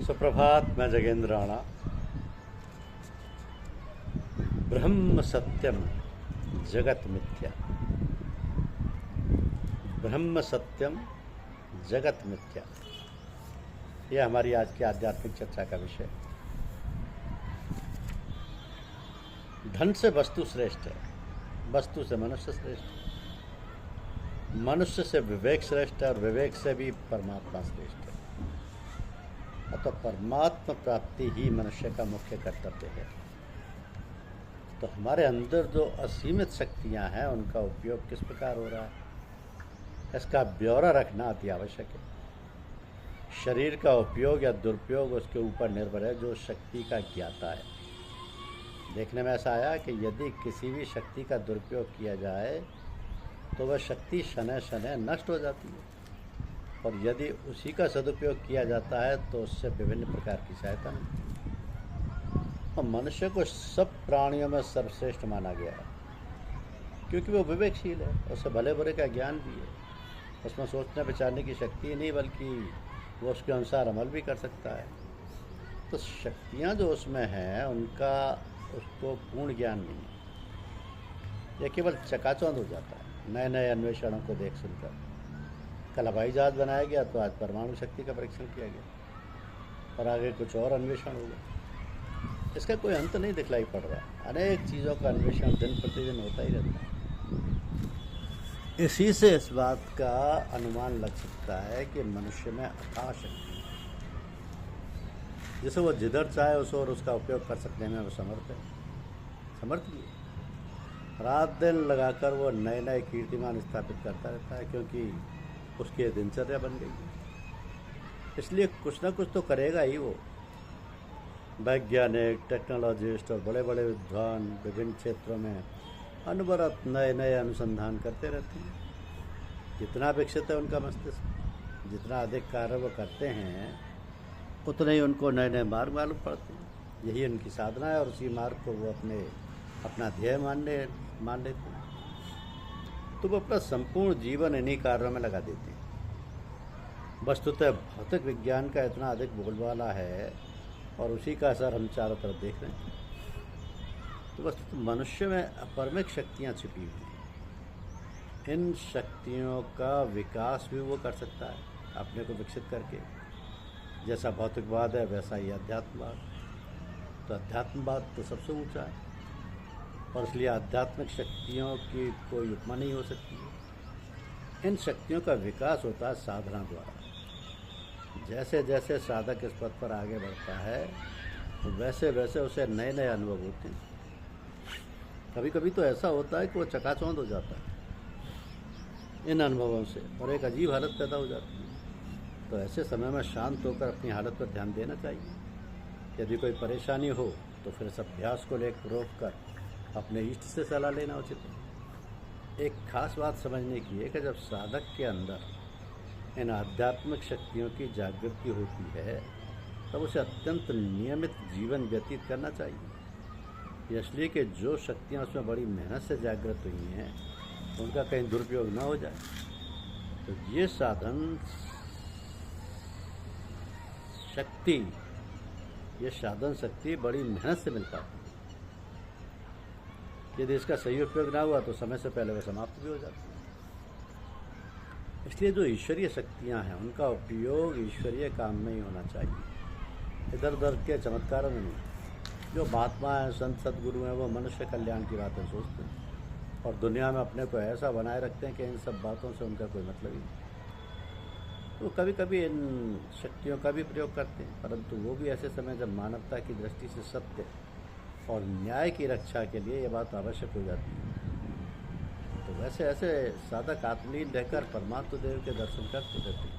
सुप्रभात। मैं जगेंद्र राणा। ब्रह्म सत्यम जगत मिथ्या। ब्रह्म सत्यम जगत मिथ्या, यह हमारी आज की आध्यात्मिक चर्चा का विषय। धन से वस्तु श्रेष्ठ है, वस्तु से मनुष्य श्रेष्ठ है, मनुष्य से विवेक श्रेष्ठ है और विवेक से भी परमात्मा श्रेष्ठ है। अतः परमात्मा प्राप्ति ही मनुष्य का मुख्य कर्तव्य है। तो हमारे अंदर जो असीमित शक्तियां हैं उनका उपयोग किस प्रकार हो रहा है, इसका ब्यौरा रखना अति आवश्यक है। शरीर का उपयोग या दुरुपयोग उसके ऊपर निर्भर है जो शक्ति का ज्ञाता है। देखने में ऐसा आया कि यदि किसी भी शक्ति का दुरुपयोग किया जाए तो वह शक्ति शनय शनय नष्ट हो जाती है, और यदि उसी का सदुपयोग किया जाता है तो उससे विभिन्न प्रकार की सहायता मिलती है। और मनुष्य को सब प्राणियों में सर्वश्रेष्ठ माना गया है क्योंकि वो विवेकशील है, उसे भले बुरे का ज्ञान भी है, उसमें सोचने विचारने की शक्ति नहीं बल्कि वो उसके अनुसार अमल भी कर सकता है। तो शक्तियाँ जो उसमें हैं उनका उसको पूर्ण ज्ञान नहीं है, यह केवल चकाचौंध हो जाता है नए नए अन्वेषणों को देख सुनकर। कल हवाई जहाज बनाया गया तो आज परमाणु शक्ति का परीक्षण किया गया और आगे कुछ और अन्वेषण होगा। इसका कोई अंत नहीं दिखलाई पड़ रहा। अनेक चीज़ों का अन्वेषण दिन प्रतिदिन होता ही रहता है। इसी से इस बात का अनुमान लग सकता है कि मनुष्य में अथाह शक्ति है, जिसे वो जिधर चाहे उस और उसका उपयोग कर सकने में वो समर्थ भी है। रात दिन लगाकर वो नए नए कीर्तिमान स्थापित करता रहता है क्योंकि उसकी दिनचर्या बन गई है। इसलिए कुछ ना कुछ तो करेगा ही वो। वैज्ञानिक, टेक्नोलॉजिस्ट और बड़े बड़े विद्वान विभिन्न क्षेत्रों में अनवरत नए नए अनुसंधान करते रहते हैं। जितना विकसित है उनका मस्तिष्क, जितना अधिक कार्य वो करते हैं उतने ही उनको नए नए मार्ग मालूम पड़ते हैं। यही उनकी साधना है और उसी मार्ग को वो अपना ध्येय मान लेते हैं। तो वो अपना संपूर्ण जीवन इन्हीं कार्यों में लगा देते हैं। वस्तुतः भौतिक विज्ञान का इतना अधिक बोलबाला है और उसी का असर हम चारों तरफ देख रहे हैं। तो वस्तुतः मनुष्य में अपरमिक शक्तियाँ छिपी हुई हैं। इन शक्तियों का विकास भी वो कर सकता है अपने को विकसित करके। जैसा भौतिकवाद है वैसा ही अध्यात्मवाद। तो अध्यात्मवाद तो सबसे ऊंचा है और इसलिए आध्यात्मिक शक्तियों की कोई उपमा नहीं हो सकती है। इन शक्तियों का विकास होता है साधना द्वारा। जैसे जैसे साधक इस पथ पर आगे बढ़ता है तो वैसे वैसे उसे नए नए अनुभव होते हैं। कभी कभी तो ऐसा होता है कि वो चकाचौंध हो जाता है इन अनुभवों से और एक अजीब हालत पैदा हो जाती है। तो ऐसे समय में शांत होकर अपनी हालत पर ध्यान देना चाहिए। यदि कोई परेशानी हो तो फिर इस अभ्यास को लेकर रोक कर अपने इष्ट से सलाह लेना उचित है। एक खास बात समझने की है कि जब साधक के अंदर इन आध्यात्मिक शक्तियों की जागृति होती है तब उसे अत्यंत नियमित जीवन व्यतीत करना चाहिए। इसलिए कि जो शक्तियाँ उसमें बड़ी मेहनत से जागृत हुई हैं उनका कहीं दुरुपयोग न हो जाए। तो ये साधन शक्ति बड़ी मेहनत से मिल पाती है। यदि इसका सही उपयोग ना हुआ तो समय से पहले वह समाप्त भी हो जाती है। इसलिए जो ईश्वरीय शक्तियां हैं उनका उपयोग ईश्वरीय काम में ही होना चाहिए, इधर उधर के चमत्कारों में नहीं। जो महात्मा हैं, संत सदगुरु हैं, वो मनुष्य कल्याण की बातें सोचते हैं और दुनिया में अपने को ऐसा बनाए रखते हैं कि इन सब बातों से उनका कोई मतलब ही नहीं। तो कभी कभी इन शक्तियों का भी प्रयोग करते हैं, परंतु वो भी ऐसे समय जब मानवता की दृष्टि से सत्य और न्याय की रक्षा के लिए ये बात आवश्यक हो जाती है। तो वैसे ऐसे साधक आत्मलीन रहकर परमात्मा देव के दर्शन करते रहते हैं।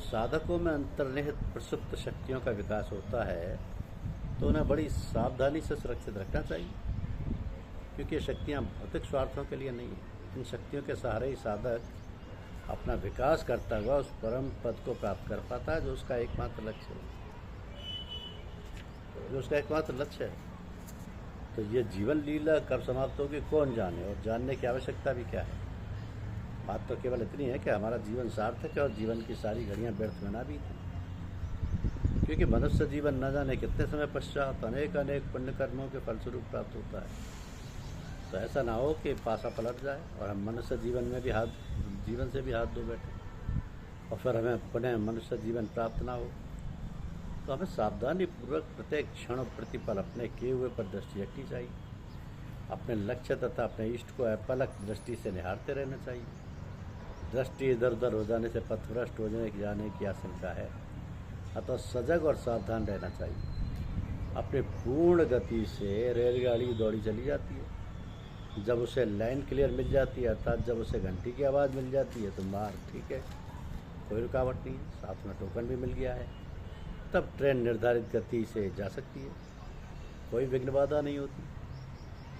साधकों में अंतर्निहित प्रसुप्त शक्तियों का विकास होता है तो उन्हें बड़ी सावधानी से सुरक्षित रखना चाहिए क्योंकि ये शक्तियाँ भौतिक स्वार्थों के लिए नहीं है। इन शक्तियों के सहारे ही साधक अपना विकास करता हुआ उस परम पद को प्राप्त कर पाता है जो उसका एकमात्र लक्ष्य है। तो ये जीवन लीला कब समाप्त होगी कौन जाने, और जानने की आवश्यकता भी क्या है। बात तो केवल इतनी है कि हमारा जीवन सार्थक है और जीवन की सारी घड़ियां व्यर्थ में ना बीतें। क्योंकि मनुष्य जीवन न जाने कितने समय पश्चात अनेक अनेक पुण्य कर्मों के फलस्वरूप प्राप्त होता है। तो ऐसा ना हो कि पासा पलट जाए और हम मनुष्य जीवन से भी हाथ धो बैठे और फिर हमें पुनः मनुष्य जीवन प्राप्त ना हो। तो हमें सावधानी पूर्वक प्रत्येक क्षण और प्रतिपल अपने किए हुए पर दृष्टि रखनी चाहिए। अपने लक्ष्य तथा अपने इष्ट को अपलक दृष्टि से निहारते रहना चाहिए। दृष्टि इधर उधर हो जाने से पथभ्रष्ट हो जाने की आशंका है, अतः सजग और सावधान रहना चाहिए। अपनी पूर्ण गति से रेलगाड़ी दौड़ी चली जाती है। जब उसे लाइन क्लियर मिल जाती है, अर्थात जब उसे घंटी की आवाज़ मिल जाती है तो मार्ग ठीक है, कोई रुकावट नहीं है, साथ में टोकन भी मिल गया है, तब ट्रेन निर्धारित गति से जा सकती है, कोई विघ्न बाधा नहीं होती।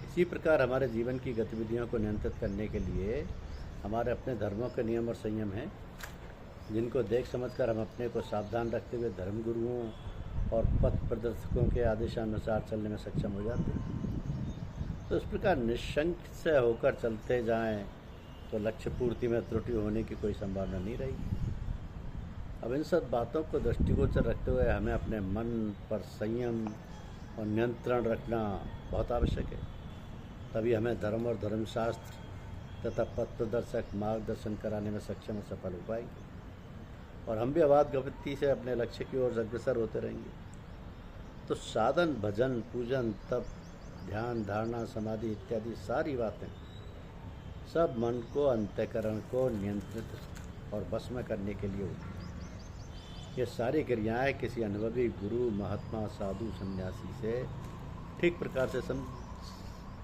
इसी प्रकार हमारे जीवन की गतिविधियों को नियंत्रित करने के लिए हमारे अपने धर्मों के नियम और संयम हैं, जिनको देख समझकर हम अपने को सावधान रखते हुए धर्मगुरुओं और पथ प्रदर्शकों के आदेशानुसार चलने में सक्षम हो जाते हैं। तो इस प्रकार निशंक से होकर चलते जाएं तो लक्ष्य पूर्ति में त्रुटि होने की कोई संभावना नहीं रहेगी। अब इन सब बातों को दृष्टिगोचर रखते हुए हमें अपने मन पर संयम और नियंत्रण रखना बहुत आवश्यक है। तभी हमें धर्म और धर्मशास्त्र तथा पथ प्रदर्शक मार्गदर्शन कराने में सक्षम और सफल हो पाएंगे और हम भी अबाध गति से अपने लक्ष्य की ओर अग्रसर होते रहेंगे। तो साधन, भजन, पूजन, तप, ध्यान, धारणा, समाधि इत्यादि सारी बातें सब मन को, अंतःकरण को नियंत्रित और बस में करने के लिए होती हैं। ये सारी क्रियाएं किसी अनुभवी गुरु, महात्मा, साधु, सन्यासी से ठीक प्रकार से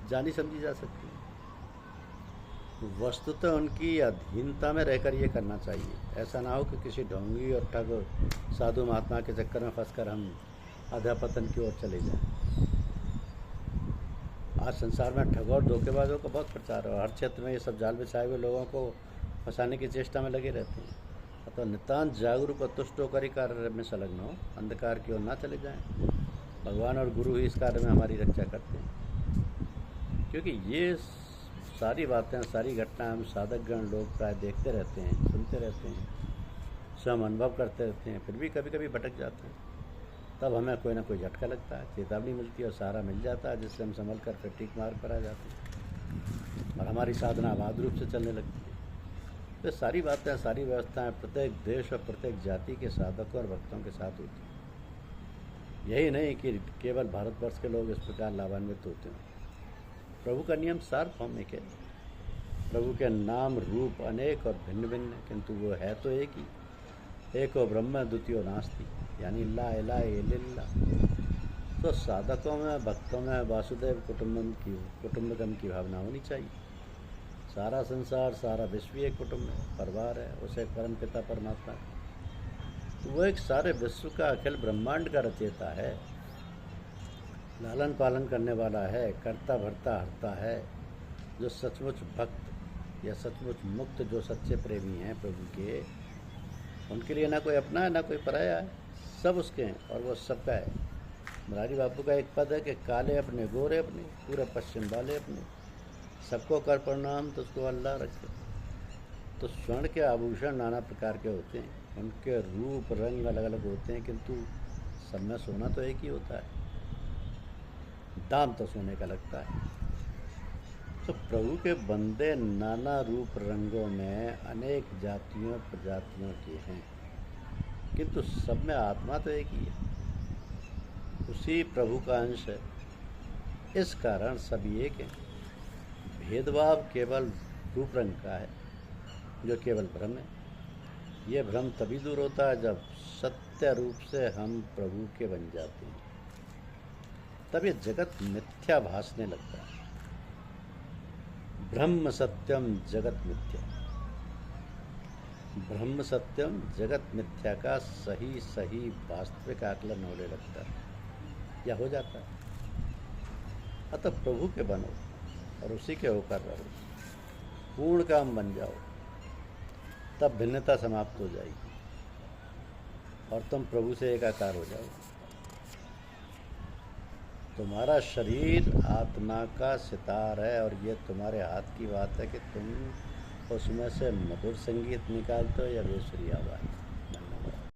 जानी समझी जा सकती है। वस्तुतः उनकी अधीनता में रहकर ये करना चाहिए। ऐसा ना हो कि किसी ढोंगी और ठग साधु महात्मा के चक्कर में फंसकर हम अध्यापतन की ओर चले जाएं। आज संसार में ठग और धोखेबाजों का बहुत प्रचार है और हर क्षेत्र में ये सब जाल बिछाए हुए लोगों को फंसाने की चेष्टा में लगे रहते हैं। अतः नितांत जागरूक और तुष्ट होकर ही कार्य में संलग्न हो, अंधकार की ओर ना चले जाएं। भगवान और गुरु ही इस कार्य में हमारी रक्षा करते हैं, क्योंकि ये सारी बातें, सारी घटनाएं हम साधकगण लोग प्राय देखते रहते हैं, सुनते रहते हैं, स्वयं अनुभव करते रहते हैं, फिर भी कभी कभी भटक जाते हैं। तब हमें कोई ना कोई झटका लगता है, चेतावनी मिलती है और सहारा मिल जाता है, जिससे हम संभल कर फिर ठीक मार्ग पर आ जाते हैं और हमारी साधना अबाध रूप से चलने लगती है। तो सारी बातें, सारी व्यवस्थाएं प्रत्येक देश और प्रत्येक जाति के साधकों और भक्तों के साथ होती हैं। यही नहीं कि केवल भारतवर्ष के लोग इस प्रकार लाभान्वित होते हैं। प्रभु का नियम सार्वभौमिक है। प्रभु के नाम रूप अनेक और भिन्न भिन्न, किंतु वो है तो एक ही। एको ब्रह्म द्वितीयो नास्ति, यानी ला इलाहा इल्लल्लाह। तो साधकों में, भक्तों में वासुदेव कुटुंबकम की भावना होनी चाहिए। सारा संसार, सारा विश्व एक कुटुंब है, परिवार है, उसे परम पिता परमात्मा है। तो वो एक सारे विश्व का, अखिल ब्रह्मांड का रचयिता है, लालन पालन करने वाला है, करता भरता हरता है। जो सचमुच भक्त या सचमुच मुक्त, जो सच्चे प्रेमी हैं प्रभु के, उनके लिए ना कोई अपना है ना कोई पराया है, सब उसके हैं और वो सबका है। मुरारी बापू का एक पद है कि काले अपने, गोरे अपने, पूरे पश्चिम वाले अपने, सबको कर प्रणाम तुझको अल्लाह रखे। तो स्वर्ण के आभूषण नाना प्रकार के होते हैं, उनके रूप रंग अलग अलग होते हैं, किंतु सब में सोना तो एक ही होता है, दाम तो सोने का लगता है। तो प्रभु के बंदे नाना रूप रंगों में अनेक जातियों प्रजातियों के हैं, किंतु सब में आत्मा तो एक ही है, उसी प्रभु का अंश है। इस कारण सभी एक हैं। भेदभाव केवल रूप रंग का है, जो केवल भ्रम है। ये भ्रम तभी दूर होता है जब सत्य रूप से हम प्रभु के बन जाते हैं, तब ये जगत मिथ्या भासने लगता है। ब्रह्म सत्यम जगत मिथ्या, ब्रह्म सत्यम जगत मिथ्या का सही सही वास्तविक आकलन होने लगता है या हो जाता है। अतः प्रभु के बनो और उसी के होकर रहो, पूर्ण काम बन जाओ, तब भिन्नता समाप्त हो जाएगी और तुम प्रभु से एकाकार हो जाओ। तुम्हारा शरीर आत्मा का सितार है और ये तुम्हारे हाथ की बात है कि तुम उसमें से मधुर संगीत निकालते हो या बेसुरी आवाज़।